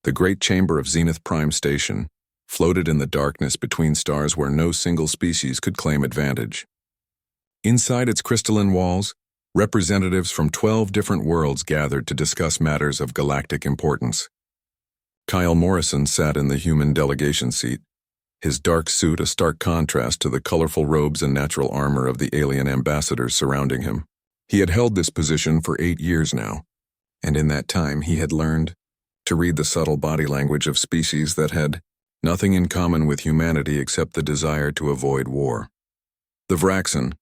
The great chamber of Zenith Prime Station floated in the darkness between stars where no single species could claim advantage. Inside its crystalline walls, representatives from 12 different worlds gathered to discuss matters of galactic importance. Kyle Morrison sat in the human delegation seat, his dark suit a stark contrast to the colorful robes and natural armor of the alien ambassadors surrounding him. He had held this position for 8 years now, and in that time he had learned to read the subtle body language of species that had nothing in common with humanity except the desire to avoid war. The Vraxan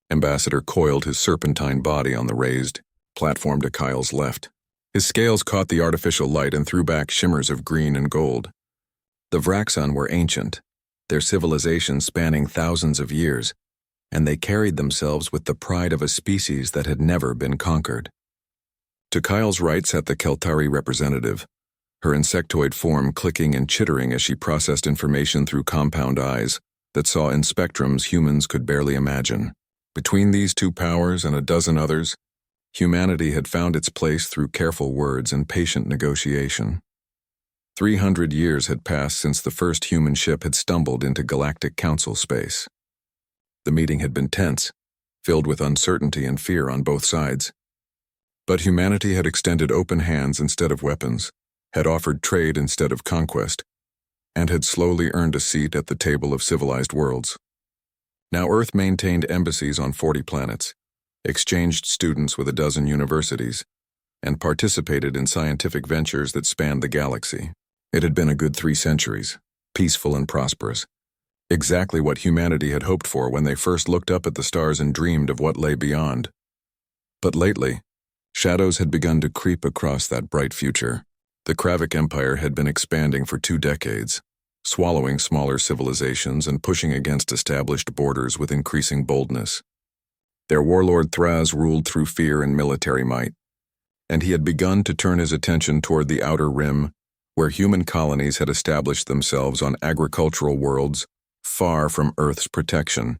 ambassador coiled his serpentine body on the raised platform to Kyle's left. His scales caught the artificial light and threw back shimmers of green and gold. The Vraxan were ancient, their civilization spanning thousands of years, and they carried themselves with the pride of a species that had never been conquered. To Kyle's right sat the Keltari representative, her insectoid form clicking and chittering as she processed information through compound eyes that saw in spectrums humans could barely imagine. Between these two powers and a dozen others, humanity had found its place through careful words and patient negotiation. 300 years had passed since the first human ship had stumbled into Galactic Council space. The meeting had been tense, filled with uncertainty and fear on both sides. But humanity had extended open hands instead of weapons, had offered trade instead of conquest, and had slowly earned a seat at the table of civilized worlds. Now Earth maintained embassies on 40 planets, exchanged students with a dozen universities, and participated in scientific ventures that spanned the galaxy. It had been a good 3 centuries, peaceful and prosperous, exactly what humanity had hoped for when they first looked up at the stars and dreamed of what lay beyond. But lately, shadows had begun to creep across that bright future. The Kravik Empire had been expanding for 2 decades, swallowing smaller civilizations and pushing against established borders with increasing boldness. Their warlord Thraz ruled through fear and military might, and he had begun to turn his attention toward the outer rim, where human colonies had established themselves on agricultural worlds far from Earth's protection.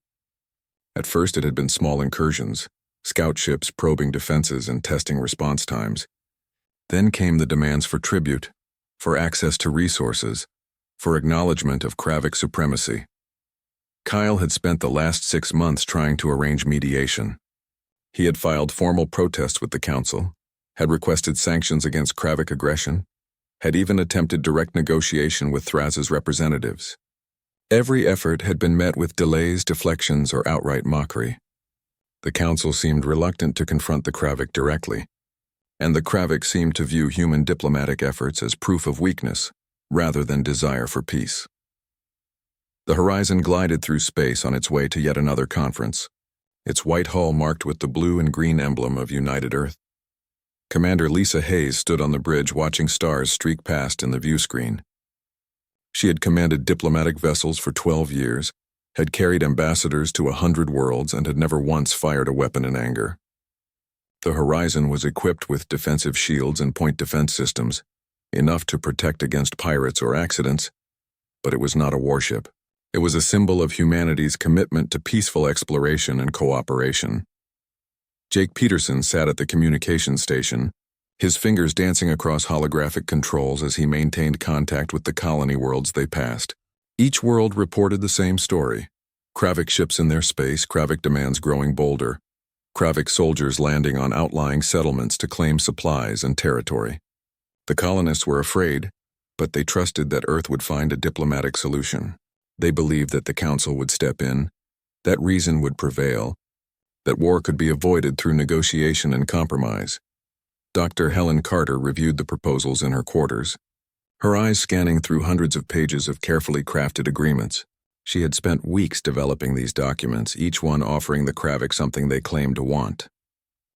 At first it had been small incursions, scout ships probing defenses and testing response times. Then came the demands for tribute, for access to resources, for acknowledgement of Kravik supremacy. Kyle had spent the last 6 months trying to arrange mediation. He had filed formal protests with the Council, had requested sanctions against Kravik aggression, had even attempted direct negotiation with Thraz's representatives. Every effort had been met with delays, deflections, or outright mockery. The Council seemed reluctant to confront the Kravik directly, and the Kravik seemed to view human diplomatic efforts as proof of weakness rather than desire for peace. The Horizon glided through space on its way to yet another conference, its white hull marked with the blue and green emblem of United Earth. Commander Lisa Hayes stood on the bridge watching stars streak past in the view screen. She had commanded diplomatic vessels for 12 years, had carried ambassadors to 100 worlds, and had never once fired a weapon in anger. The Horizon was equipped with defensive shields and point defense systems, enough to protect against pirates or accidents, but it was not a warship. It was a symbol of humanity's commitment to peaceful exploration and cooperation. Jake Peterson sat at the communications station, his fingers dancing across holographic controls as he maintained contact with the colony worlds they passed. Each world reported the same story: Kravik ships in their space, Kravik demands growing bolder, Kravik soldiers landing on outlying settlements to claim supplies and territory. The colonists were afraid, but they trusted that Earth would find a diplomatic solution. They believed that the Council would step in, that reason would prevail, that war could be avoided through negotiation and compromise. Dr. Helen Carter reviewed the proposals in her quarters, her eyes scanning through hundreds of pages of carefully crafted agreements. She had spent weeks developing these documents, each one offering the Kravik something they claimed to want.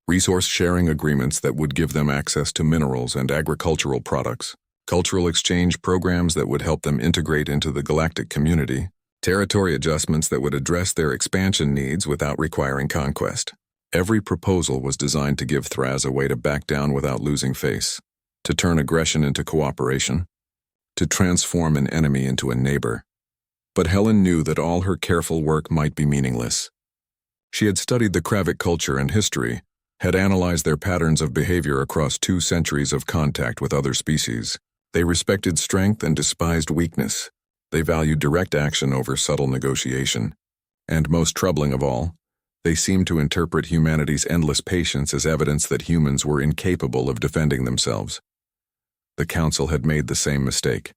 Resource-sharing agreements that would give them access to minerals and agricultural products, cultural exchange programs that would help them integrate into the galactic community, territory adjustments that would address their expansion needs without requiring conquest. Every proposal was designed to give Thraz a way to back down without losing face, to turn aggression into cooperation, to transform an enemy into a neighbor. But Helen knew that all her careful work might be meaningless. She had studied the Kravik culture and history, had analyzed their patterns of behavior across 2 centuries of contact with other species. They respected strength and despised weakness. They valued direct action over subtle negotiation. And most troubling of all, they seemed to interpret humanity's endless patience as evidence that humans were incapable of defending themselves. The Council had made the same mistake.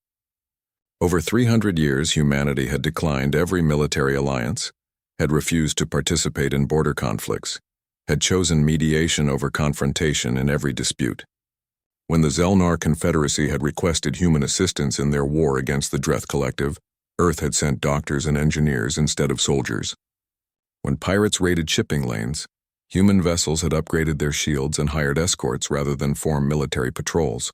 Over 300 years, humanity had declined every military alliance, had refused to participate in border conflicts, had chosen mediation over confrontation in every dispute. When the Zelnar Confederacy had requested human assistance in their war against the Dreth Collective, Earth had sent doctors and engineers instead of soldiers. When pirates raided shipping lanes, human vessels had upgraded their shields and hired escorts rather than form military patrols.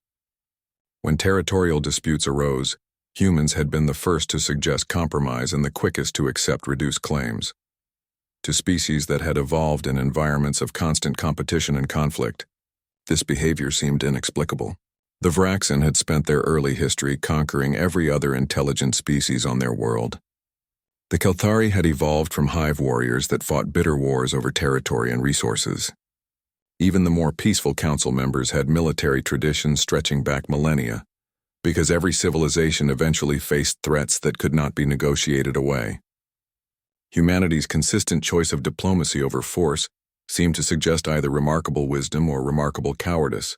When territorial disputes arose, humans had been the first to suggest compromise and the quickest to accept reduced claims. To species that had evolved in environments of constant competition and conflict, this behavior seemed inexplicable. The Vraxen had spent their early history conquering every other intelligent species on their world. The Kelthari had evolved from hive warriors that fought bitter wars over territory and resources. Even the more peaceful council members had military traditions stretching back millennia, because every civilization eventually faced threats that could not be negotiated away. Humanity's consistent choice of diplomacy over force seemed to suggest either remarkable wisdom or remarkable cowardice,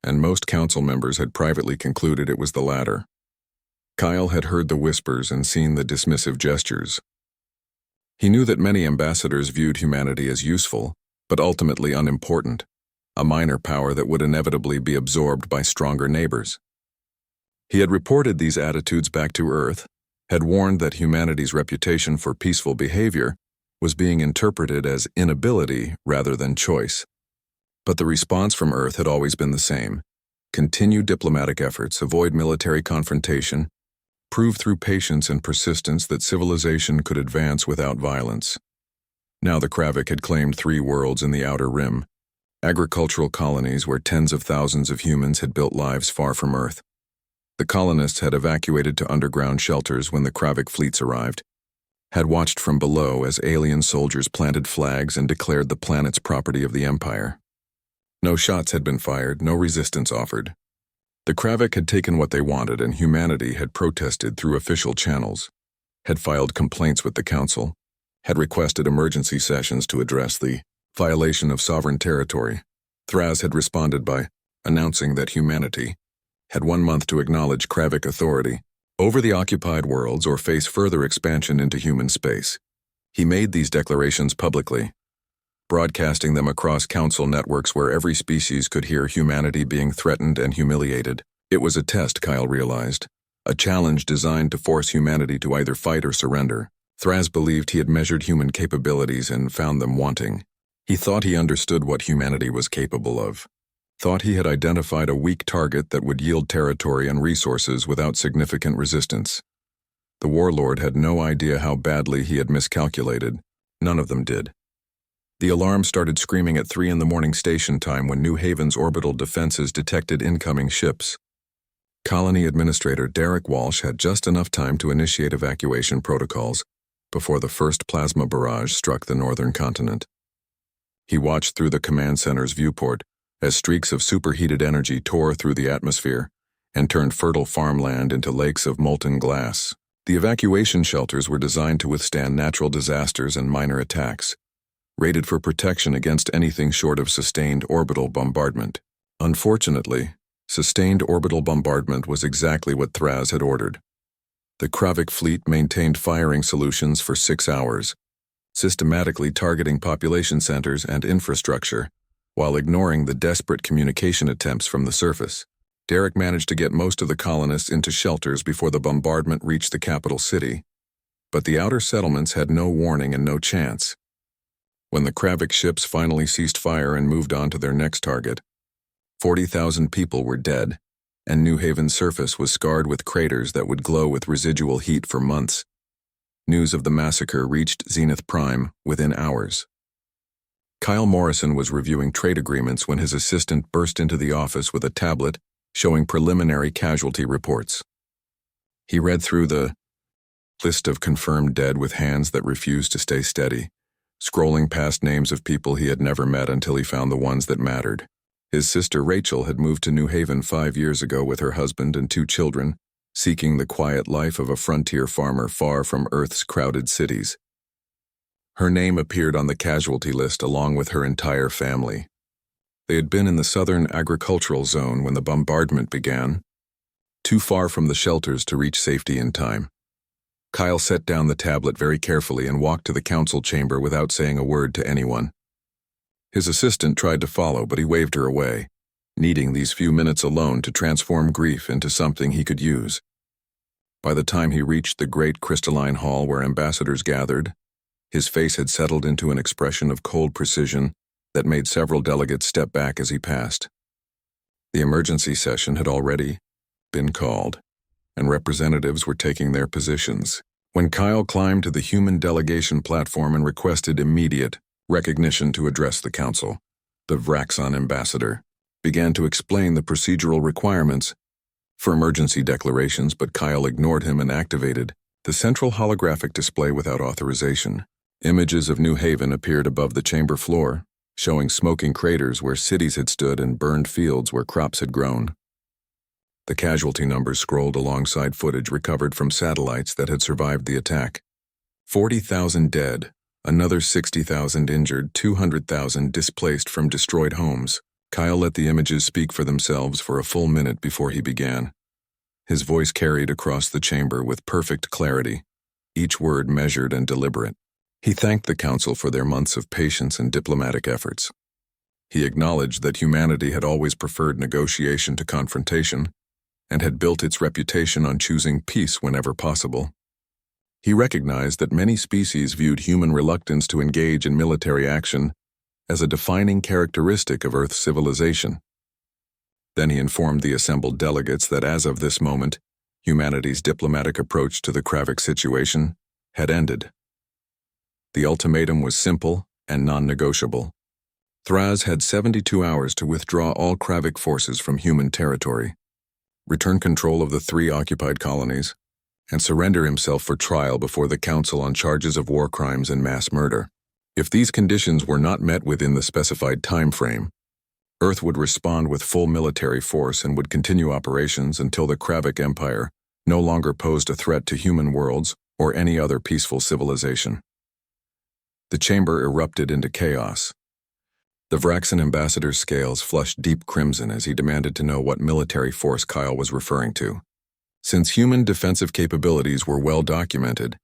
and most council members had privately concluded it was the latter. Kyle had heard the whispers and seen the dismissive gestures. He knew that many ambassadors viewed humanity as useful, but ultimately unimportant, a minor power that would inevitably be absorbed by stronger neighbors. He had reported these attitudes back to Earth, had warned that humanity's reputation for peaceful behavior was being interpreted as inability rather than choice. But the response from Earth had always been the same: continue diplomatic efforts, avoid military confrontation, prove through patience and persistence that civilization could advance without violence. Now the Kravik had claimed 3 worlds in the Outer Rim, agricultural colonies where tens of thousands of humans had built lives far from Earth. The colonists had evacuated to underground shelters when the Kravik fleets arrived, had watched from below as alien soldiers planted flags and declared the planet's property of the Empire. No shots had been fired, no resistance offered. The Kravik had taken what they wanted, and humanity had protested through official channels, had filed complaints with the Council, had requested emergency sessions to address the violation of sovereign territory. Thraz had responded by announcing that humanity had 1 month to acknowledge Kravik authority over the occupied worlds or face further expansion into human space. He made these declarations publicly, broadcasting them across council networks where every species could hear humanity being threatened and humiliated. It was a test, Kyle realized, a challenge designed to force humanity to either fight or surrender. Thraz believed he had measured human capabilities and found them wanting. He thought he understood what humanity was capable of, thought he had identified a weak target that would yield territory and resources without significant resistance. The warlord had no idea how badly he had miscalculated. None of them did. The alarm started screaming at 3 a.m. station time when New Haven's orbital defenses detected incoming ships. Colony Administrator Derek Walsh had just enough time to initiate evacuation protocols before the first plasma barrage struck the northern continent. He watched through the command center's viewport as streaks of superheated energy tore through the atmosphere and turned fertile farmland into lakes of molten glass. The evacuation shelters were designed to withstand natural disasters and minor attacks, rated for protection against anything short of sustained orbital bombardment. Unfortunately, sustained orbital bombardment was exactly what Thraz had ordered. The Kravik fleet maintained firing solutions for 6 hours, systematically targeting population centers and infrastructure, while ignoring the desperate communication attempts from the surface. Derek managed to get most of the colonists into shelters before the bombardment reached the capital city, but the outer settlements had no warning and no chance. When the Kravik ships finally ceased fire and moved on to their next target, 40,000 people were dead, and New Haven's surface was scarred with craters that would glow with residual heat for months. News of the massacre reached Zenith Prime within hours. Kyle Morrison was reviewing trade agreements when his assistant burst into the office with a tablet showing preliminary casualty reports. He read through the list of confirmed dead with hands that refused to stay steady, scrolling past names of people he had never met until he found the ones that mattered. His sister Rachel had moved to New Haven 5 years ago with her husband and 2 children, seeking the quiet life of a frontier farmer far from Earth's crowded cities. Her name appeared on the casualty list along with her entire family. They had been in the southern agricultural zone when the bombardment began, too far from the shelters to reach safety in time. Kyle set down the tablet very carefully and walked to the council chamber without saying a word to anyone. His assistant tried to follow, but he waved her away, needing these few minutes alone to transform grief into something he could use. By the time he reached the great crystalline hall where ambassadors gathered, his face had settled into an expression of cold precision that made several delegates step back as he passed. The emergency session had already been called, and representatives were taking their positions, when Kyle climbed to the human delegation platform and requested immediate recognition to address the council. The Vraxon ambassador began to explain the procedural requirements for emergency declarations, but Kyle ignored him and activated the central holographic display without authorization. Images of New Haven appeared above the chamber floor, showing smoking craters where cities had stood and burned fields where crops had grown. The casualty numbers scrolled alongside footage recovered from satellites that had survived the attack. 40,000 dead, another 60,000 injured, 200,000 displaced from destroyed homes. Kyle let the images speak for themselves for a full minute before he began. His voice carried across the chamber with perfect clarity, each word measured and deliberate. He thanked the council for their months of patience and diplomatic efforts. He acknowledged that humanity had always preferred negotiation to confrontation, and had built its reputation on choosing peace whenever possible. He recognized that many species viewed human reluctance to engage in military action as a defining characteristic of Earth's civilization. Then he informed the assembled delegates that as of this moment, humanity's diplomatic approach to the Kravik situation had ended. The ultimatum was simple and non-negotiable. Thraz had 72 hours to withdraw all Kravik forces from human territory, return control of the 3 occupied colonies, and surrender himself for trial before the council on charges of war crimes and mass murder. If these conditions were not met within the specified time frame, Earth would respond with full military force and would continue operations until the Kravik Empire no longer posed a threat to human worlds or any other peaceful civilization. The chamber erupted into chaos. The Vraxon ambassador's scales flushed deep crimson as he demanded to know what military force Kyle was referring to. Since human defensive capabilities were well documented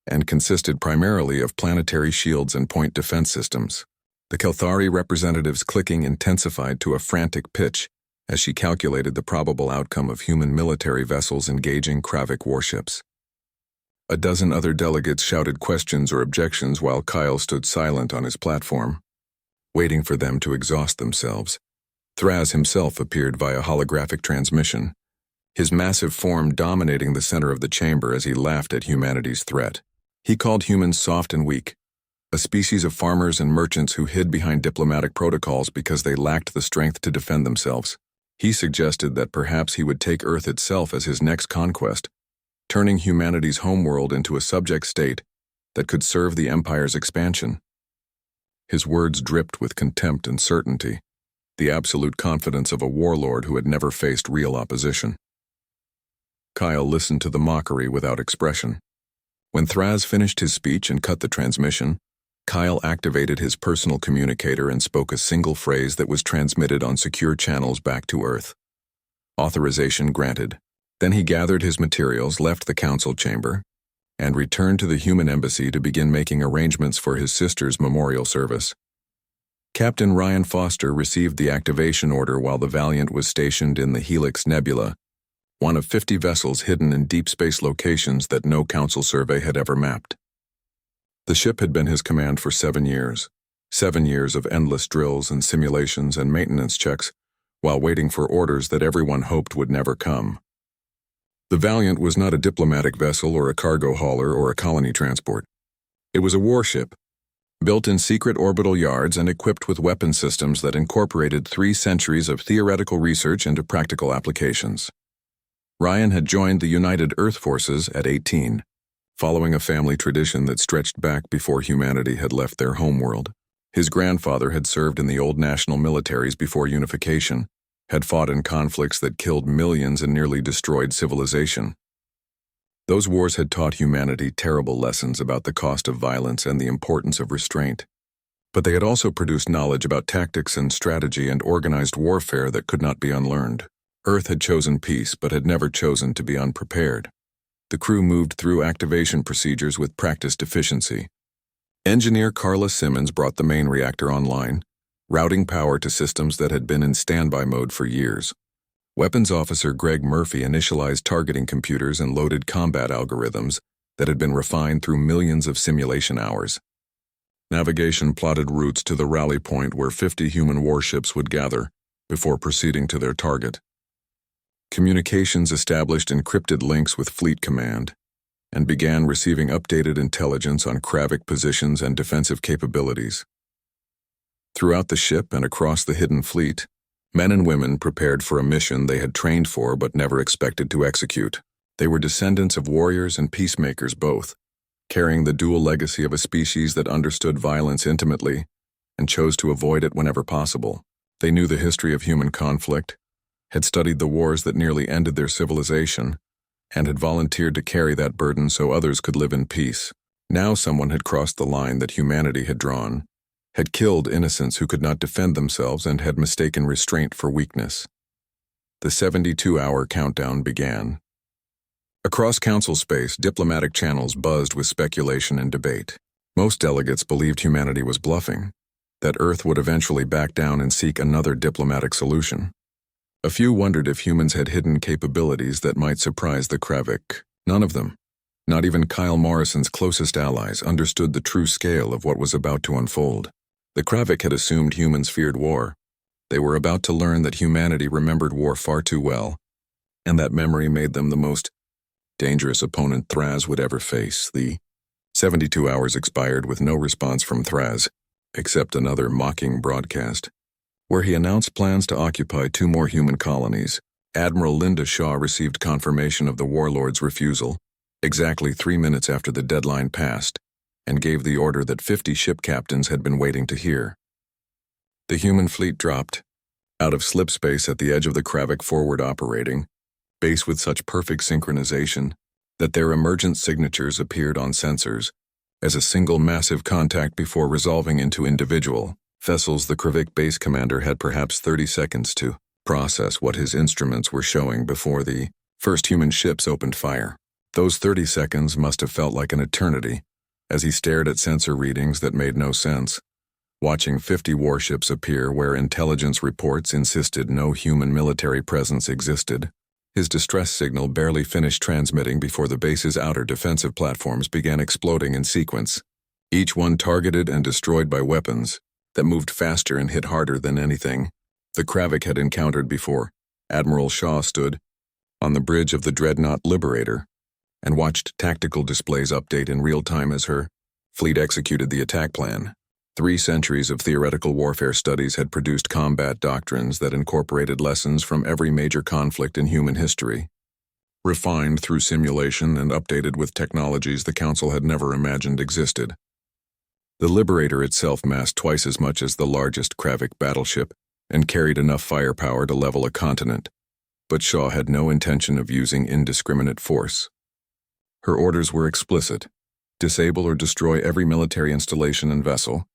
and consisted primarily of planetary shields and point defense systems, the Kelthari representative's clicking intensified to a frantic pitch as she calculated the probable outcome of human military vessels engaging Kravik warships. A dozen other delegates shouted questions or objections while Kyle stood silent on his platform, waiting for them to exhaust themselves. Thraz himself appeared via holographic transmission, his massive form dominating the center of the chamber as he laughed at humanity's threat. He called humans soft and weak, a species of farmers and merchants who hid behind diplomatic protocols because they lacked the strength to defend themselves. He suggested that perhaps he would take Earth itself as his next conquest, turning humanity's homeworld into a subject state that could serve the Empire's expansion. His words dripped with contempt and certainty, the absolute confidence of a warlord who had never faced real opposition. Kyle listened to the mockery without expression. When Thraz finished his speech and cut the transmission, Kyle activated his personal communicator and spoke a single phrase that was transmitted on secure channels back to Earth. Authorization granted. Then he gathered his materials, left the council chamber, and returned to the human embassy to begin making arrangements for his sister's memorial service. Captain Ryan Foster received the activation order while the Valiant was stationed in the Helix Nebula, one of 50 vessels hidden in deep space locations that no council survey had ever mapped. The ship had been his command for 7 years, 7 years of endless drills and simulations and maintenance checks, while waiting for orders that everyone hoped would never come. The Valiant was not a diplomatic vessel or a cargo hauler or a colony transport. It was a warship, built in secret orbital yards and equipped with weapon systems that incorporated 3 centuries of theoretical research into practical applications. Ryan had joined the United Earth Forces at 18, following a family tradition that stretched back before humanity had left their homeworld. His grandfather had served in the old national militaries before unification, had fought in conflicts that killed millions and nearly destroyed civilization. Those wars had taught humanity terrible lessons about the cost of violence and the importance of restraint. But they had also produced knowledge about tactics and strategy and organized warfare that could not be unlearned. Earth had chosen peace, but had never chosen to be unprepared. The crew moved through activation procedures with practiced efficiency. Engineer Carla Simmons brought the main reactor online, routing power to systems that had been in standby mode for years. Weapons Officer Greg Murphy initialized targeting computers and loaded combat algorithms that had been refined through millions of simulation hours. Navigation plotted routes to the rally point where 50 human warships would gather before proceeding to their target. Communications established encrypted links with Fleet Command and began receiving updated intelligence on Kravik positions and defensive capabilities. Throughout the ship and across the hidden fleet, men and women prepared for a mission they had trained for but never expected to execute. They were descendants of warriors and peacemakers both, carrying the dual legacy of a species that understood violence intimately and chose to avoid it whenever possible. They knew the history of human conflict, had studied the wars that nearly ended their civilization, and had volunteered to carry that burden so others could live in peace. Now someone had crossed the line that humanity had drawn, had killed innocents who could not defend themselves, and had mistaken restraint for weakness. The 72-hour countdown began. Across council space, diplomatic channels buzzed with speculation and debate. Most delegates believed humanity was bluffing, that Earth would eventually back down and seek another diplomatic solution. A few wondered if humans had hidden capabilities that might surprise the Kravik. None of them, not even Kyle Morrison's closest allies, understood the true scale of what was about to unfold. The Kravik had assumed humans feared war. They were about to learn that humanity remembered war far too well, and that memory made them the most dangerous opponent Thraz would ever face. The 72 hours expired with no response from Thraz, except another mocking broadcast, where he announced plans to occupy 2 more human colonies. Admiral Linda Shaw received confirmation of the warlord's refusal exactly 3 minutes after the deadline passed, and gave the order that 50 ship captains had been waiting to hear. The human fleet dropped out of slip space at the edge of the Kravik forward operating base with such perfect synchronization that their emergent signatures appeared on sensors as a single massive contact before resolving into individual vessels. The Kravik base commander had perhaps 30 seconds to process what his instruments were showing before the first human ships opened fire. Those 30 seconds must have felt like an eternity as he stared at sensor readings that made no sense, watching 50 warships appear where intelligence reports insisted no human military presence existed. His distress signal barely finished transmitting before the base's outer defensive platforms began exploding in sequence, each one targeted and destroyed by weapons that moved faster and hit harder than anything the Kravik had encountered before. Admiral Shaw stood on the bridge of the dreadnought Liberator and watched tactical displays update in real time as her fleet executed the attack plan. 3 centuries of theoretical warfare studies had produced combat doctrines that incorporated lessons from every major conflict in human history, refined through simulation and updated with technologies the Council had never imagined existed. The Liberator itself massed twice as much as the largest Kravik battleship and carried enough firepower to level a continent, but Shaw had no intention of using indiscriminate force. Her orders were explicit: disable or destroy every military installation and vessel,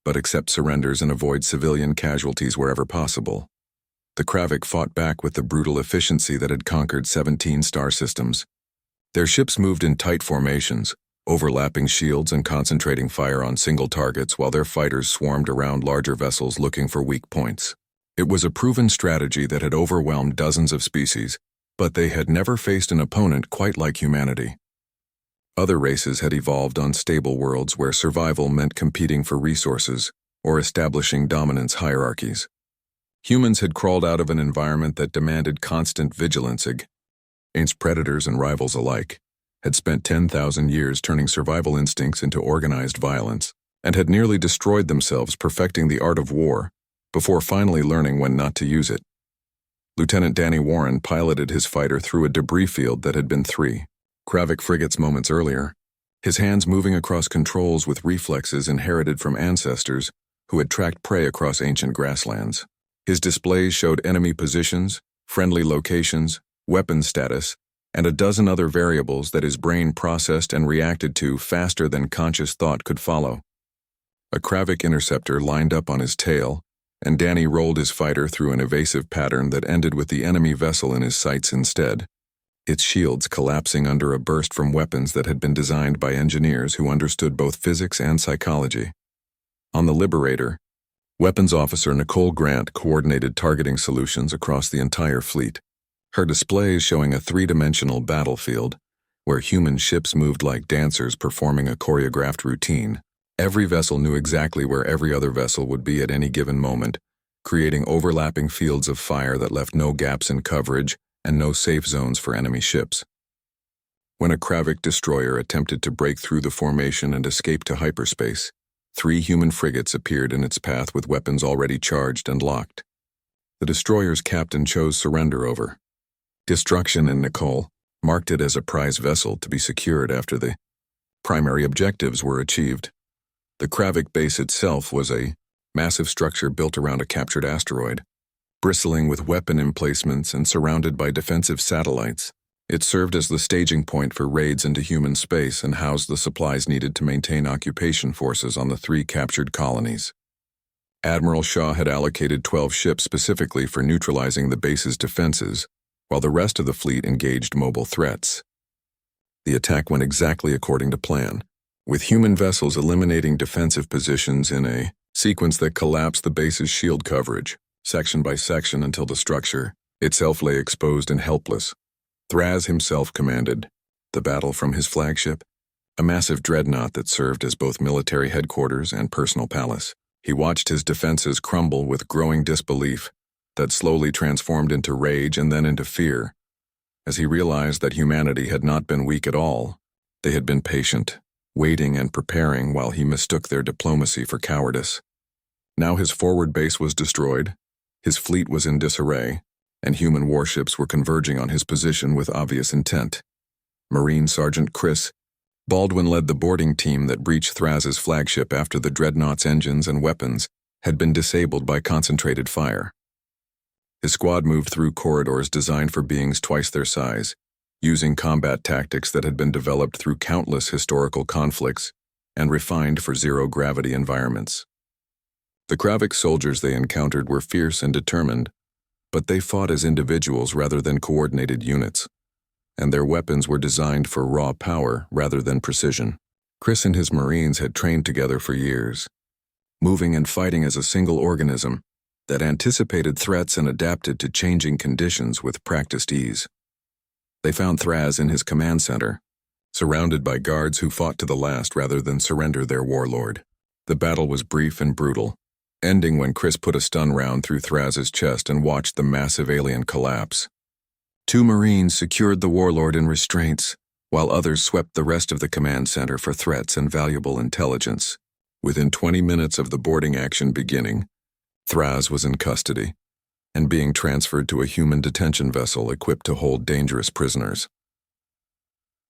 but accept surrenders and avoid civilian casualties wherever possible. The Kravik fought back with the brutal efficiency that had conquered 17 star systems. Their ships moved in tight formations, overlapping shields and concentrating fire on single targets while their fighters swarmed around larger vessels looking for weak points. It was a proven strategy that had overwhelmed dozens of species, but they had never faced an opponent quite like humanity. Other races had evolved on stable worlds where survival meant competing for resources or establishing dominance hierarchies. Humans had crawled out of an environment that demanded constant vigilance against predators and rivals alike, had spent 10,000 years turning survival instincts into organized violence, and had nearly destroyed themselves perfecting the art of war before finally learning when not to use it. Lieutenant Danny Warren piloted his fighter through a debris field that had been 3 Kravik frigates moments earlier, his hands moving across controls with reflexes inherited from ancestors who had tracked prey across ancient grasslands. His displays showed enemy positions, friendly locations, weapon status, and a dozen other variables that his brain processed and reacted to faster than conscious thought could follow. A Kravik interceptor lined up on his tail, and Danny rolled his fighter through an evasive pattern that ended with the enemy vessel in his sights instead, its shields collapsing under a burst from weapons that had been designed by engineers who understood both physics and psychology. On the Liberator, Weapons Officer Nicole Grant coordinated targeting solutions across the entire fleet, her displays showing a three-dimensional battlefield where human ships moved like dancers performing a choreographed routine. Every vessel knew exactly where every other vessel would be at any given moment, creating overlapping fields of fire that left no gaps in coverage and no safe zones for enemy ships. When a Kravik destroyer attempted to break through the formation and escape to hyperspace, 3 human frigates appeared in its path with weapons already charged and locked. The destroyer's captain chose surrender over destruction, and Nicole marked it as a prize vessel to be secured after the primary objectives were achieved. The Kravik base itself was a massive structure built around a captured asteroid, bristling with weapon emplacements and surrounded by defensive satellites. It served as the staging point for raids into human space and housed the supplies needed to maintain occupation forces on the 3 captured colonies. Admiral Shaw had allocated 12 ships specifically for neutralizing the base's defenses, while the rest of the fleet engaged mobile threats. The attack went exactly according to plan, with human vessels eliminating defensive positions in a sequence that collapsed the base's shield coverage, section by section, until the structure itself lay exposed and helpless. Thraz himself commanded the battle from his flagship, a massive dreadnought that served as both military headquarters and personal palace. He watched his defenses crumble with growing disbelief that slowly transformed into rage and then into fear. As he realized that humanity had not been weak at all, they had been patient, waiting and preparing while he mistook their diplomacy for cowardice. Now his forward base was destroyed, his fleet was in disarray, and human warships were converging on his position with obvious intent. Marine Sergeant Chris Baldwin led the boarding team that breached Thraz's flagship after the dreadnought's engines and weapons had been disabled by concentrated fire. His squad moved through corridors designed for beings twice their size, using combat tactics that had been developed through countless historical conflicts and refined for zero-gravity environments. The Kravik soldiers they encountered were fierce and determined, but they fought as individuals rather than coordinated units, and their weapons were designed for raw power rather than precision. Chris and his Marines had trained together for years, moving and fighting as a single organism that anticipated threats and adapted to changing conditions with practiced ease. They found Thraz in his command center, surrounded by guards who fought to the last rather than surrender their warlord. The battle was brief and brutal, ending when Chris put a stun round through Thraz's chest and watched the massive alien collapse. 2 Marines secured the warlord in restraints, while others swept the rest of the command center for threats and valuable intelligence. Within 20 minutes of the boarding action beginning, Thraz was in custody and being transferred to a human detention vessel equipped to hold dangerous prisoners.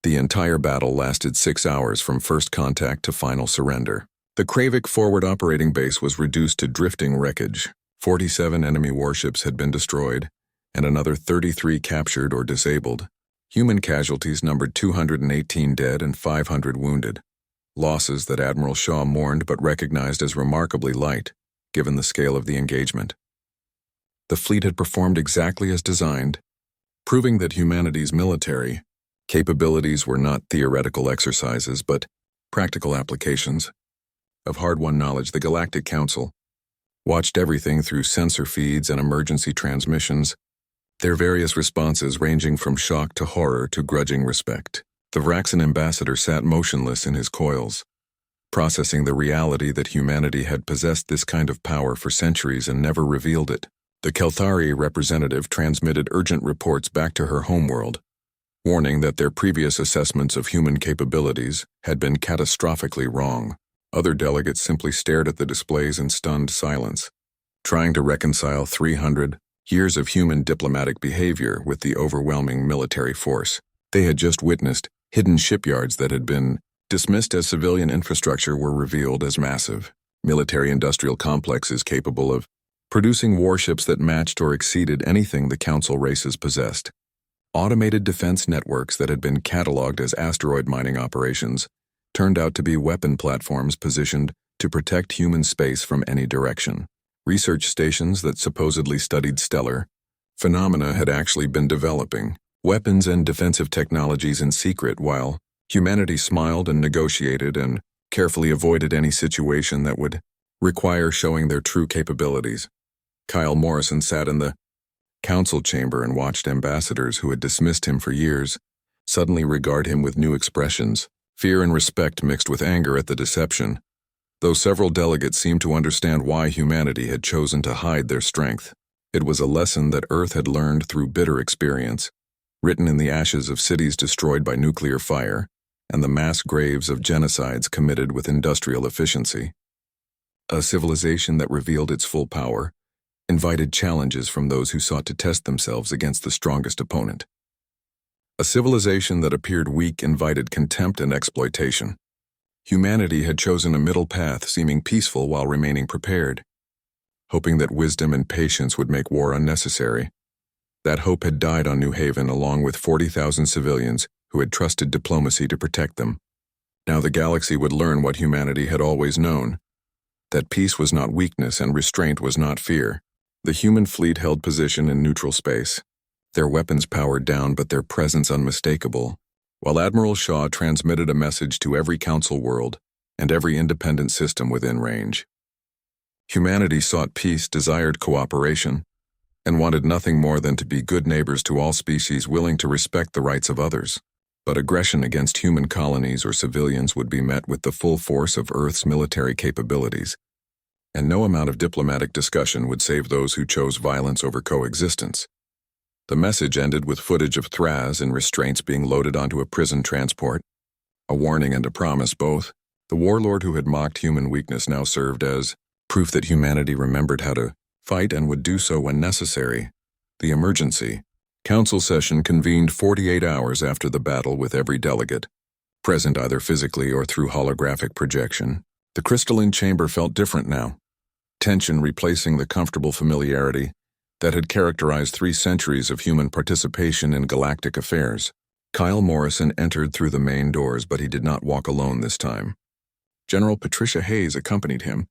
The entire battle lasted 6 hours from first contact to final surrender. The Kravik forward operating base was reduced to drifting wreckage. 47 enemy warships had been destroyed, and another 33 captured or disabled. Human casualties numbered 218 dead and 500 wounded, losses that Admiral Shaw mourned but recognized as remarkably light, given the scale of the engagement. The fleet had performed exactly as designed, proving that humanity's military capabilities were not theoretical exercises but practical applications of hard-won knowledge. The Galactic Council watched everything through sensor feeds and emergency transmissions, their various responses ranging from shock to horror to grudging respect. The Vraxan ambassador sat motionless in his coils, processing the reality that humanity had possessed this kind of power for centuries and never revealed it. The Kelthari representative transmitted urgent reports back to her homeworld, warning that their previous assessments of human capabilities had been catastrophically wrong. Other delegates simply stared at the displays in stunned silence, trying to reconcile 300 years of human diplomatic behavior with the overwhelming military force. They had just witnessed hidden shipyards that had been dismissed as civilian infrastructure were revealed as massive military-industrial complexes capable of producing warships that matched or exceeded anything the Council races possessed. Automated defense networks that had been cataloged as asteroid mining operations turned out to be weapon platforms positioned to protect human space from any direction. Research stations that supposedly studied stellar phenomena had actually been developing weapons and defensive technologies in secret, while humanity smiled and negotiated and carefully avoided any situation that would require showing their true capabilities. Kyle Morrison sat in the council chamber and watched ambassadors who had dismissed him for years suddenly regard him with new expressions, fear and respect mixed with anger at the deception, though several delegates seemed to understand why humanity had chosen to hide their strength. It was a lesson that Earth had learned through bitter experience, written in the ashes of cities destroyed by nuclear fire and the mass graves of genocides committed with industrial efficiency. A civilization that revealed its full power invited challenges from those who sought to test themselves against the strongest opponent. A civilization that appeared weak invited contempt and exploitation. Humanity had chosen a middle path, seeming peaceful while remaining prepared, hoping that wisdom and patience would make war unnecessary. That hope had died on New Haven along with 40,000 civilians who had trusted diplomacy to protect them. Now the galaxy would learn what humanity had always known, that peace was not weakness and restraint was not fear. The human fleet held position in neutral space, their weapons powered down but their presence unmistakable, while Admiral Shaw transmitted a message to every council world and every independent system within range. Humanity sought peace, desired cooperation, and wanted nothing more than to be good neighbors to all species willing to respect the rights of others. But aggression against human colonies or civilians would be met with the full force of Earth's military capabilities, and no amount of diplomatic discussion would save those who chose violence over coexistence. The message ended with footage of Thraz and restraints being loaded onto a prison transport, a warning and a promise both. The warlord who had mocked human weakness now served as proof that humanity remembered how to fight and would do so when necessary. The emergency council session convened 48 hours after the battle with every delegate present either physically or through holographic projection. The crystalline chamber felt different now, tension replacing the comfortable familiarity that had characterized 3 centuries of human participation in galactic affairs. Kyle Morrison entered through the main doors, but he did not walk alone this time. General Patricia Hayes accompanied him,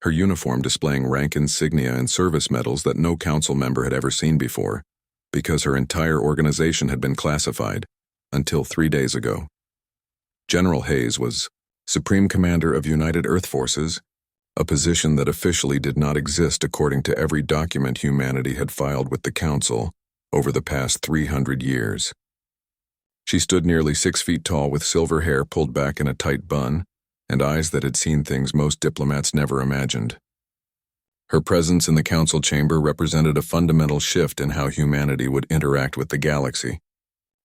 her uniform displaying rank insignia and service medals that no council member had ever seen before, because her entire organization had been classified until 3 days ago. General Hayes was Supreme Commander of United Earth Forces, a position that officially did not exist according to every document humanity had filed with the Council over the past 300 years. She stood nearly 6 feet tall with silver hair pulled back in a tight bun and eyes that had seen things most diplomats never imagined. Her presence in the council chamber represented a fundamental shift in how humanity would interact with the galaxy,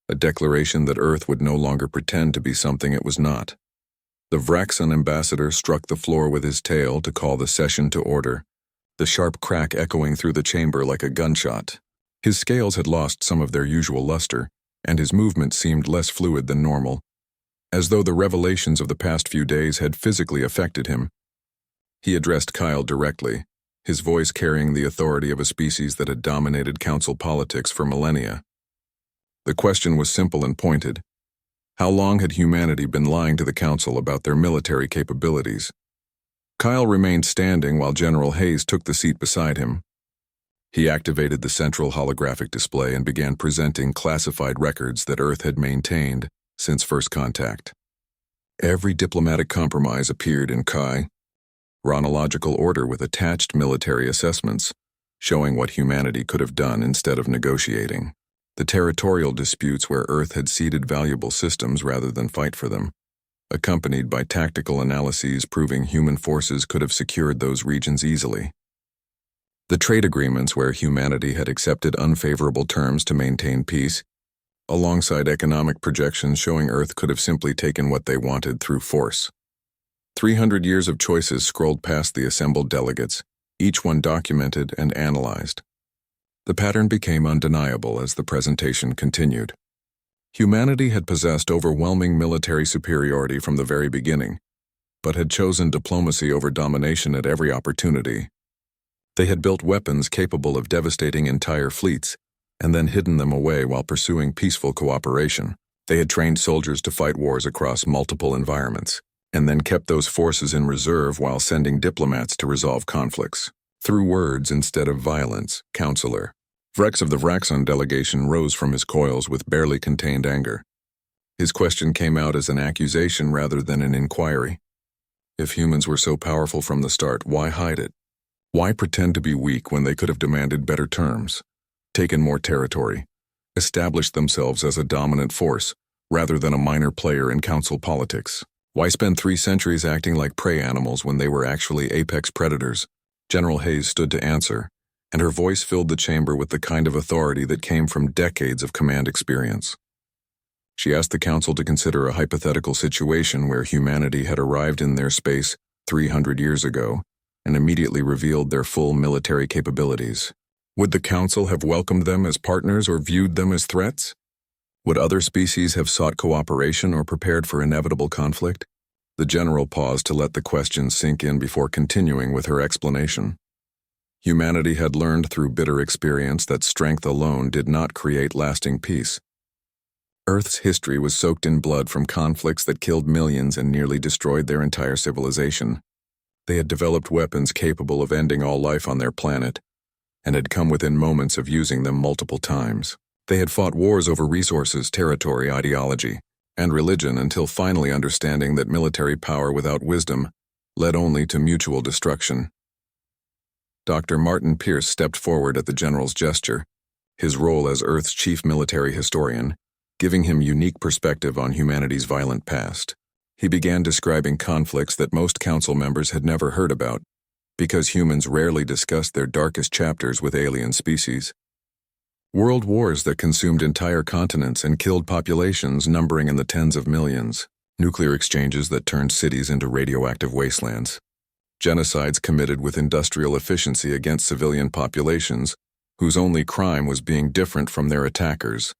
a declaration that Earth would no longer pretend to be something it was not. The Vraxan ambassador struck the floor with his tail to call the session to order, the sharp crack echoing through the chamber like a gunshot. His scales had lost some of their usual luster, and his movements seemed less fluid than normal, as though the revelations of the past few days had physically affected him. He addressed Kyle directly, his voice carrying the authority of a species that had dominated council politics for millennia. The question was simple and pointed. How long had humanity been lying to the council about their military capabilities? Kyle remained standing while General Hayes took the seat beside him. He activated the central holographic display and began presenting classified records that Earth had maintained since first contact. Every diplomatic compromise appeared in chronological order with attached military assessments, showing what humanity could have done instead of negotiating. The territorial disputes where Earth had ceded valuable systems rather than fight for them, accompanied by tactical analyses proving human forces could have secured those regions easily. The trade agreements where humanity had accepted unfavorable terms to maintain peace, alongside economic projections showing Earth could have simply taken what they wanted through force. 300 years of choices scrolled past the assembled delegates, each one documented and analyzed. The pattern became undeniable as the presentation continued. Humanity had possessed overwhelming military superiority from the very beginning, but had chosen diplomacy over domination at every opportunity. They had built weapons capable of devastating entire fleets, and then hidden them away while pursuing peaceful cooperation. They had trained soldiers to fight wars across multiple environments, and then kept those forces in reserve while sending diplomats to resolve conflicts. Through words instead of violence, Counselor. Vrex of the Vraxon delegation rose from his coils with barely contained anger. His question came out as an accusation rather than an inquiry. If humans were so powerful from the start, why hide it? Why pretend to be weak when they could have demanded better terms, taken more territory, established themselves as a dominant force, rather than a minor player in council politics? Why spend 3 centuries acting like prey animals when they were actually apex predators? General Hayes stood to answer, and her voice filled the chamber with the kind of authority that came from decades of command experience. She asked the council to consider a hypothetical situation where humanity had arrived in their space 300 years ago, and immediately revealed their full military capabilities. Would the Council have welcomed them as partners or viewed them as threats? Would other species have sought cooperation or prepared for inevitable conflict? The General paused to let the question sink in before continuing with her explanation. Humanity had learned through bitter experience that strength alone did not create lasting peace. Earth's history was soaked in blood from conflicts that killed millions and nearly destroyed their entire civilization. They had developed weapons capable of ending all life on their planet, and had come within moments of using them multiple times. They had fought wars over resources, territory, ideology, and religion until finally understanding that military power without wisdom led only to mutual destruction. Dr. Martin Pierce stepped forward at the General's gesture, his role as Earth's chief military historian, giving him unique perspective on humanity's violent past. He began describing conflicts that most council members had never heard about, because humans rarely discussed their darkest chapters with alien species. World wars that consumed entire continents and killed populations numbering in the tens of millions. Nuclear exchanges that turned cities into radioactive wastelands. Genocides committed with industrial efficiency against civilian populations, whose only crime was being different from their attackers.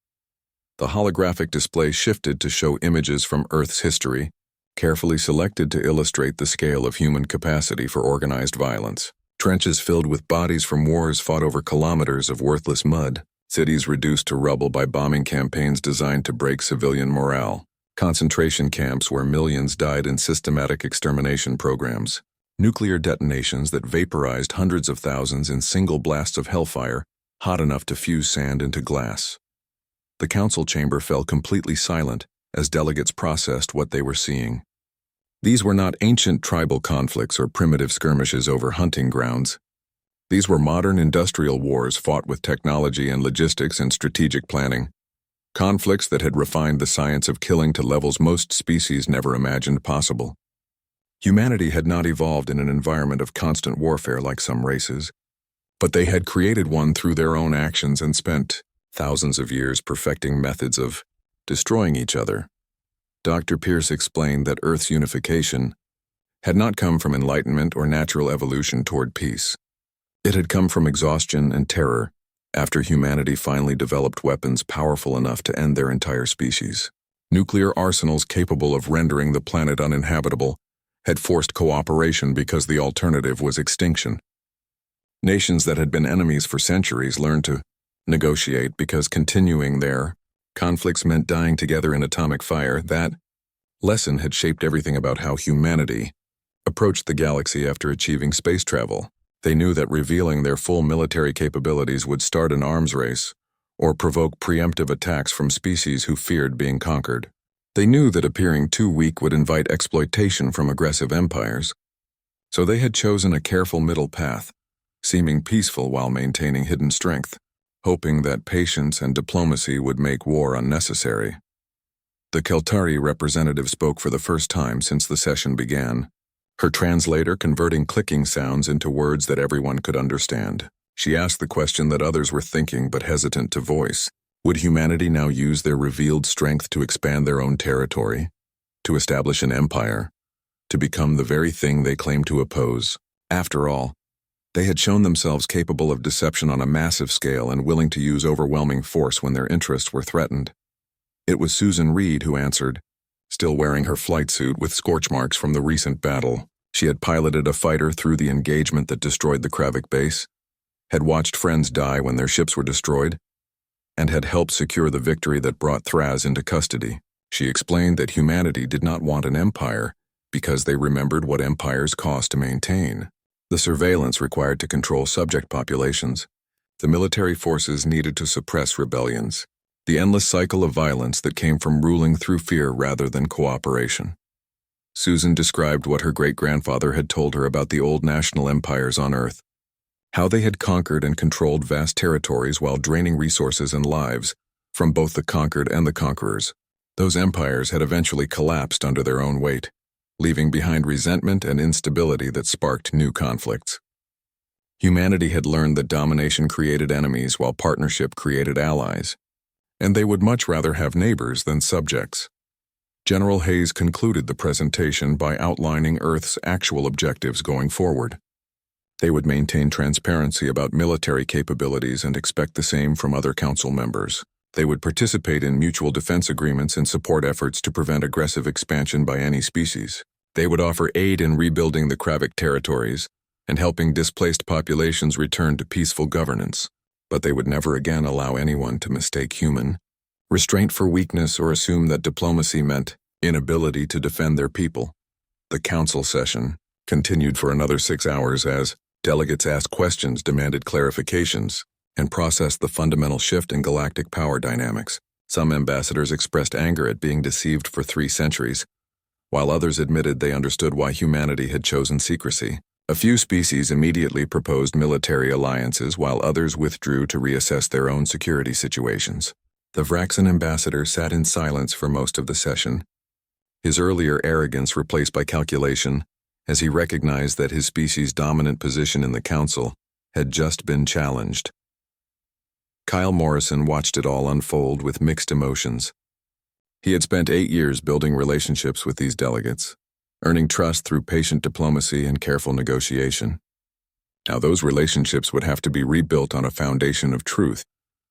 The holographic display shifted to show images from Earth's history, carefully selected to illustrate the scale of human capacity for organized violence. Trenches filled with bodies from wars fought over kilometers of worthless mud. Cities reduced to rubble by bombing campaigns designed to break civilian morale. Concentration camps where millions died in systematic extermination programs. Nuclear detonations that vaporized hundreds of thousands in single blasts of hellfire, hot enough to fuse sand into glass. The council chamber fell completely silent as delegates processed what they were seeing. These were not ancient tribal conflicts or primitive skirmishes over hunting grounds. These were modern industrial wars fought with technology and logistics and strategic planning. Conflicts that had refined the science of killing to levels most species never imagined possible. Humanity had not evolved in an environment of constant warfare like some races, but they had created one through their own actions and spent thousands of years perfecting methods of destroying each other. Dr. Pierce explained that Earth's unification had not come from enlightenment or natural evolution toward peace. It had come from exhaustion and terror after humanity finally developed weapons powerful enough to end their entire species. Nuclear arsenals capable of rendering the planet uninhabitable had forced cooperation because the alternative was extinction. Nations that had been enemies for centuries learned to negotiate because continuing their conflicts meant dying together in atomic fire. That lesson had shaped everything about how humanity approached the galaxy after achieving space travel. They knew that revealing their full military capabilities would start an arms race or provoke preemptive attacks from species who feared being conquered. They knew that appearing too weak would invite exploitation from aggressive empires. So they had chosen a careful middle path, seeming peaceful while maintaining hidden strength, hoping that patience and diplomacy would make war unnecessary. The Keltari representative spoke for the first time since the session began, her translator converting clicking sounds into words that everyone could understand. She asked the question that others were thinking but hesitant to voice. Would humanity now use their revealed strength to expand their own territory, to establish an empire, to become the very thing they claimed to oppose? After all, they had shown themselves capable of deception on a massive scale and willing to use overwhelming force when their interests were threatened. It was Susan Reed who answered, still wearing her flight suit with scorch marks from the recent battle. She had piloted a fighter through the engagement that destroyed the Kravik base, had watched friends die when their ships were destroyed, and had helped secure the victory that brought Thraz into custody. She explained that humanity did not want an empire because they remembered what empires cost to maintain. The surveillance required to control subject populations, the military forces needed to suppress rebellions, the endless cycle of violence that came from ruling through fear rather than cooperation. Susan described what her great-grandfather had told her about the old national empires on Earth, how they had conquered and controlled vast territories while draining resources and lives from both the conquered and the conquerors. Those empires had eventually collapsed under their own weight, leaving behind resentment and instability that sparked new conflicts. Humanity had learned that domination created enemies while partnership created allies, and they would much rather have neighbors than subjects. General Hayes concluded the presentation by outlining Earth's actual objectives going forward. They would maintain transparency about military capabilities and expect the same from other council members. They would participate in mutual defense agreements and support efforts to prevent aggressive expansion by any species. They would offer aid in rebuilding the Kravik territories and helping displaced populations return to peaceful governance. But they would never again allow anyone to mistake human restraint for weakness or assume that diplomacy meant inability to defend their people. The council session continued for another 6 hours as delegates asked questions, demanded clarifications, and processed the fundamental shift in galactic power dynamics. Some ambassadors expressed anger at being deceived for 3 centuries, while others admitted they understood why humanity had chosen secrecy. A few species immediately proposed military alliances, while others withdrew to reassess their own security situations. The Vraxan ambassador sat in silence for most of the session, his earlier arrogance replaced by calculation, as he recognized that his species' dominant position in the council had just been challenged. Kyle Morrison watched it all unfold with mixed emotions. He had spent 8 years building relationships with these delegates, earning trust through patient diplomacy and careful negotiation. Now those relationships would have to be rebuilt on a foundation of truth,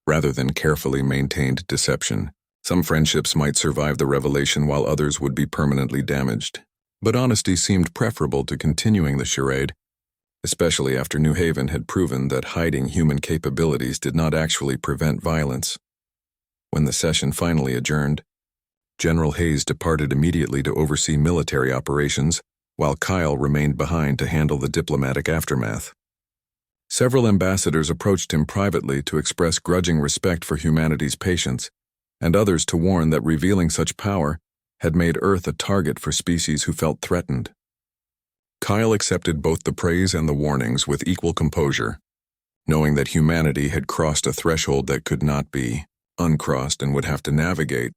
rather than carefully maintained deception. Some friendships might survive the revelation while others would be permanently damaged. But honesty seemed preferable to continuing the charade, especially after New Haven had proven that hiding human capabilities did not actually prevent violence. When the session finally adjourned, General Hayes departed immediately to oversee military operations, while Kyle remained behind to handle the diplomatic aftermath. Several ambassadors approached him privately to express grudging respect for humanity's patience, and others to warn that revealing such power had made Earth a target for species who felt threatened. Kyle accepted both the praise and the warnings with equal composure, knowing that humanity had crossed a threshold that could not be uncrossed and would have to navigate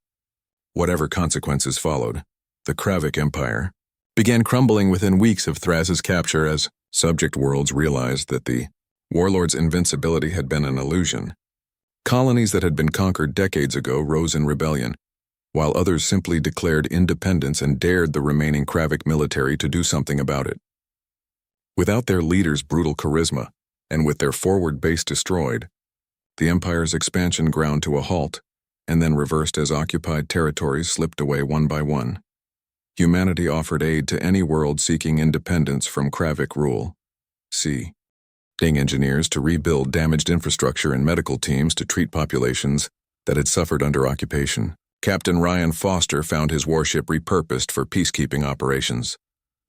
whatever consequences followed. The Kravik Empire began crumbling within weeks of Thraz's capture as subject worlds realized that the warlord's invincibility had been an illusion. Colonies that had been conquered decades ago rose in rebellion, while others simply declared independence and dared the remaining Kravik military to do something about it. Without their leaders' brutal charisma, and with their forward base destroyed, the Empire's expansion ground to a halt, and then reversed as occupied territories slipped away one by one. Humanity offered aid to any world seeking independence from Kravik rule. Sending engineers to rebuild damaged infrastructure and medical teams to treat populations that had suffered under occupation. Captain Ryan Foster found his warship repurposed for peacekeeping operations.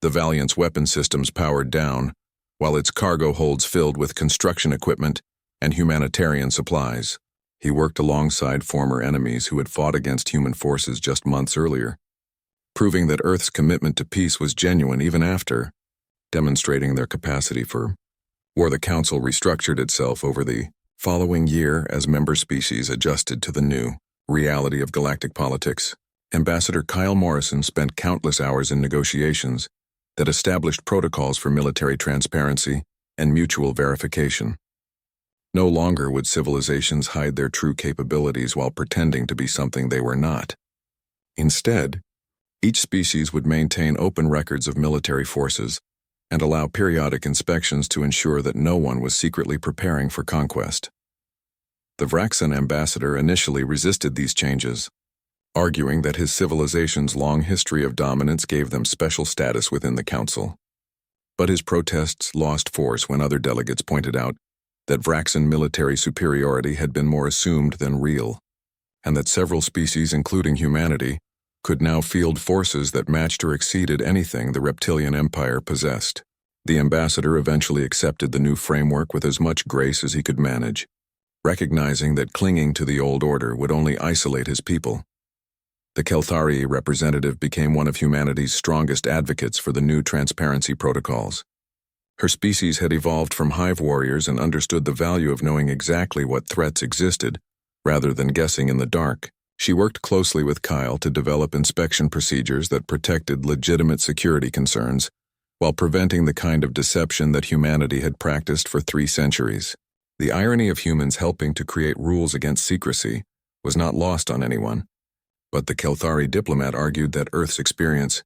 The Valiant's weapon systems powered down, while its cargo holds filled with construction equipment and humanitarian supplies. He worked alongside former enemies who had fought against human forces just months earlier, proving that Earth's commitment to peace was genuine even after demonstrating their capacity for war. The Council restructured itself over the following year as member species adjusted to the new reality of galactic politics. Ambassador Kyle Morrison spent countless hours in negotiations that established protocols for military transparency and mutual verification. No longer would civilizations hide their true capabilities while pretending to be something they were not. Instead, each species would maintain open records of military forces and allow periodic inspections to ensure that no one was secretly preparing for conquest. The Vraxan ambassador initially resisted these changes, arguing that his civilization's long history of dominance gave them special status within the council. But his protests lost force when other delegates pointed out that Vraxan military superiority had been more assumed than real, and that several species, including humanity, could now field forces that matched or exceeded anything the reptilian empire possessed. The ambassador eventually accepted the new framework with as much grace as he could manage, recognizing that clinging to the old order would only isolate his people. The Kelthari representative became one of humanity's strongest advocates for the new transparency protocols. Her species had evolved from hive warriors and understood the value of knowing exactly what threats existed, rather than guessing in the dark. She worked closely with Kyle to develop inspection procedures that protected legitimate security concerns, while preventing the kind of deception that humanity had practiced for 3 centuries. The irony of humans helping to create rules against secrecy was not lost on anyone, but the Kelthari diplomat argued that Earth's experience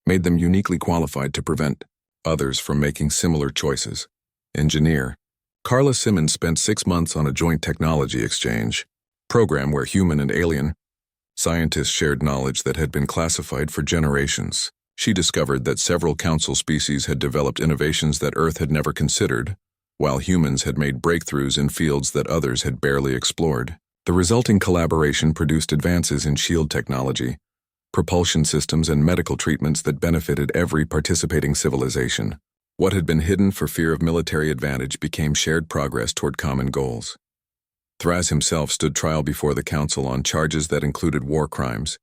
made them uniquely qualified to prevent others from making similar choices. Engineer Carla Simmons spent 6 months on a joint technology exchange program where human and alien scientists shared knowledge that had been classified for generations. She discovered that several council species had developed innovations that Earth had never considered, while humans had made breakthroughs in fields that others had barely explored. The resulting collaboration produced advances in shield technology, propulsion systems, and medical treatments that benefited every participating civilization. What had been hidden for fear of military advantage became shared progress toward common goals. Thraz himself stood trial before the council on charges that included war crimes,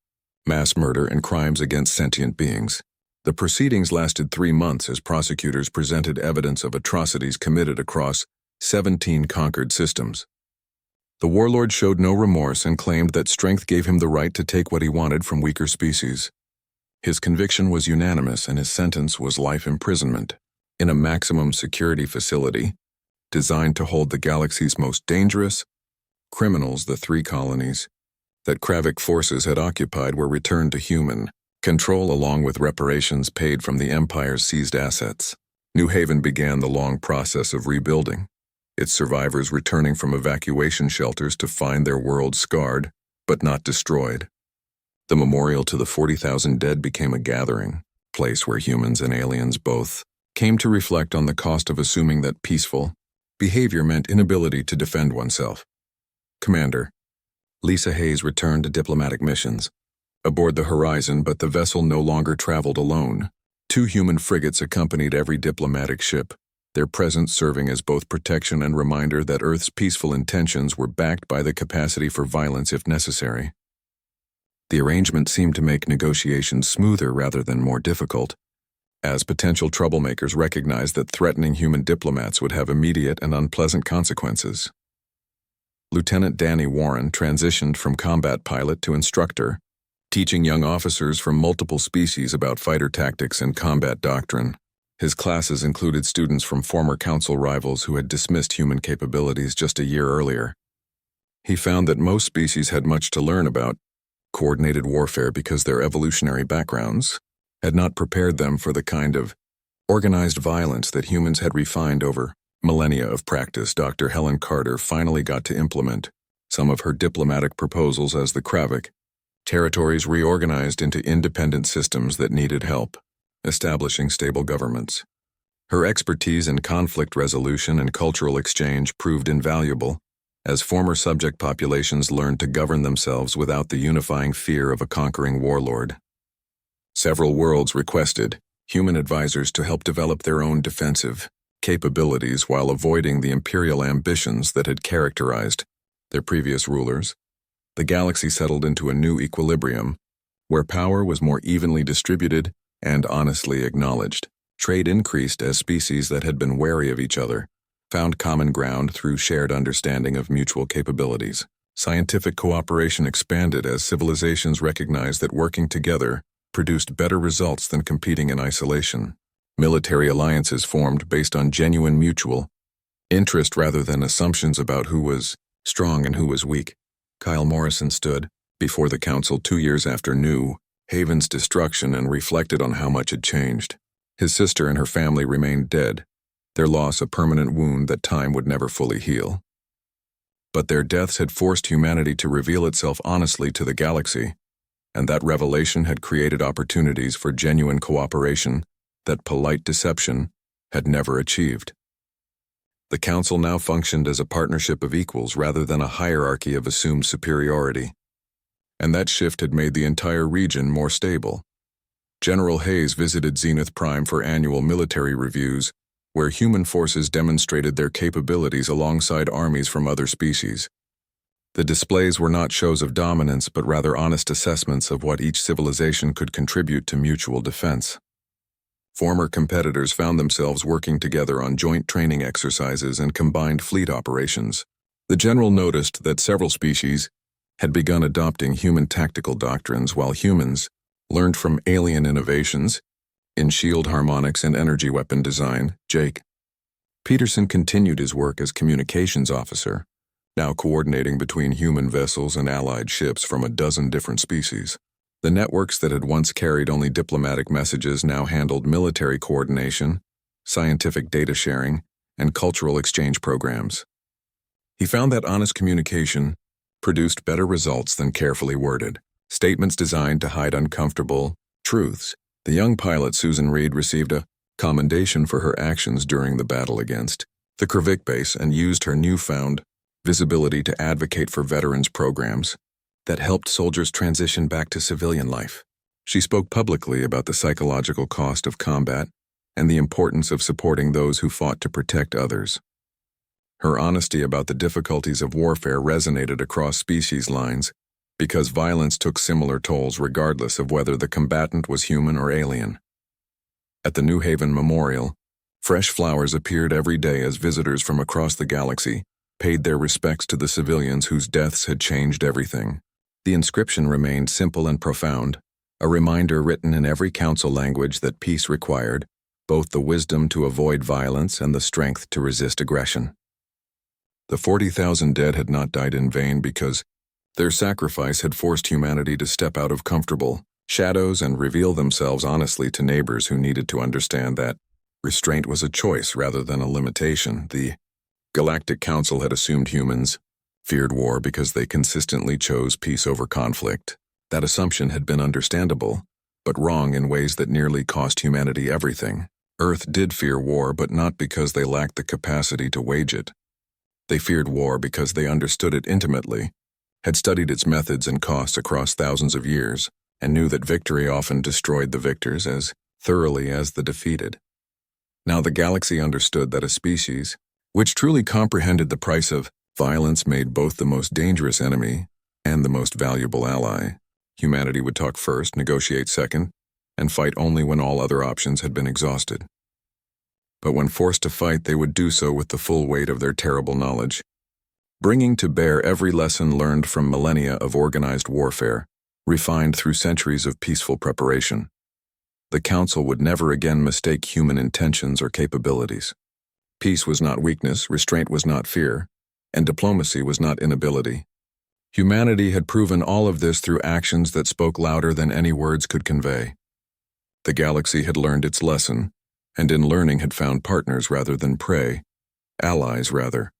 mass murder, and crimes against sentient beings. The proceedings lasted 3 months as prosecutors presented evidence of atrocities committed across 17 conquered systems. The warlord showed no remorse and claimed that strength gave him the right to take what he wanted from weaker species. His conviction was unanimous and his sentence was life imprisonment in a maximum security facility designed to hold the galaxy's most dangerous criminals. The 3 colonies that Kravik forces had occupied were returned to human control along with reparations paid from the Empire's seized assets. New Haven began the long process of rebuilding, its survivors returning from evacuation shelters to find their world scarred, but not destroyed. The memorial to the 40,000 dead became a gathering place where humans and aliens both came to reflect on the cost of assuming that peaceful behavior meant inability to defend oneself. Commander Lisa Hayes returned to diplomatic missions aboard the Horizon, but the vessel no longer traveled alone. 2 human frigates accompanied every diplomatic ship, their presence serving as both protection and reminder that Earth's peaceful intentions were backed by the capacity for violence if necessary. The arrangement seemed to make negotiations smoother rather than more difficult, as potential troublemakers recognized that threatening human diplomats would have immediate and unpleasant consequences. Lieutenant Danny Warren transitioned from combat pilot to instructor, teaching young officers from multiple species about fighter tactics and combat doctrine. His classes included students from former council rivals who had dismissed human capabilities just a year earlier. He found that most species had much to learn about coordinated warfare because their evolutionary backgrounds had not prepared them for the kind of organized violence that humans had refined over millennia of practice. Dr. Helen Carter finally got to implement some of her diplomatic proposals as the Kravik territories reorganized into independent systems that needed help establishing stable governments. Her expertise in conflict resolution and cultural exchange proved invaluable, as former subject populations learned to govern themselves without the unifying fear of a conquering warlord. Several worlds requested human advisors to help develop their own defensive capabilities while avoiding the imperial ambitions that had characterized their previous rulers. The galaxy settled into a new equilibrium, where power was more evenly distributed and honestly acknowledged. Trade increased as species that had been wary of each other found common ground through shared understanding of mutual capabilities. Scientific cooperation expanded as civilizations recognized that working together produced better results than competing in isolation. Military alliances formed based on genuine mutual interest rather than assumptions about who was strong and who was weak. Kyle Morrison stood before the council 2 years after New Haven's destruction and reflected on how much had changed. His sister and her family remained dead, their loss a permanent wound that time would never fully heal. But their deaths had forced humanity to reveal itself honestly to the galaxy, and that revelation had created opportunities for genuine cooperation that polite deception had never achieved. The Council now functioned as a partnership of equals rather than a hierarchy of assumed superiority, and that shift had made the entire region more stable. General Hayes visited Zenith Prime for annual military reviews, where human forces demonstrated their capabilities alongside armies from other species. The displays were not shows of dominance, but rather honest assessments of what each civilization could contribute to mutual defense. Former competitors found themselves working together on joint training exercises and combined fleet operations. The general noticed that several species had begun adopting human tactical doctrines, while humans learned from alien innovations in shield harmonics and energy weapon design. Jake Peterson continued his work as communications officer, now coordinating between human vessels and allied ships from a dozen different species. The networks that had once carried only diplomatic messages now handled military coordination, scientific data sharing, and cultural exchange programs. He found that honest communication produced better results than carefully worded statements designed to hide uncomfortable truths. The young pilot Susan Reed received a commendation for her actions during the battle against the Kravik base and used her newfound visibility to advocate for veterans programs that helped soldiers transition back to civilian life. She spoke publicly about the psychological cost of combat and the importance of supporting those who fought to protect others. Her honesty about the difficulties of warfare resonated across species lines because violence took similar tolls regardless of whether the combatant was human or alien. At the New Haven Memorial, fresh flowers appeared every day as visitors from across the galaxy paid their respects to the civilians whose deaths had changed everything. The inscription remained simple and profound, a reminder written in every council language that peace required both the wisdom to avoid violence and the strength to resist aggression. The 40,000 dead had not died in vain because their sacrifice had forced humanity to step out of comfortable shadows and reveal themselves honestly to neighbors who needed to understand that restraint was a choice rather than a limitation. The Galactic Council had assumed humans feared war because they consistently chose peace over conflict. That assumption had been understandable, but wrong in ways that nearly cost humanity everything. Earth did fear war, but not because they lacked the capacity to wage it. They feared war because they understood it intimately, had studied its methods and costs across thousands of years, and knew that victory often destroyed the victors as thoroughly as the defeated. Now the galaxy understood that a species which truly comprehended the price of violence made both the most dangerous enemy and the most valuable ally. Humanity would talk first, negotiate second, and fight only when all other options had been exhausted. But when forced to fight, they would do so with the full weight of their terrible knowledge, bringing to bear every lesson learned from millennia of organized warfare, refined through centuries of peaceful preparation. The Council would never again mistake human intentions or capabilities. Peace was not weakness, restraint was not fear, and diplomacy was not inability. Humanity had proven all of this through actions that spoke louder than any words could convey. The galaxy had learned its lesson, and in learning had found partners rather than prey, allies rather.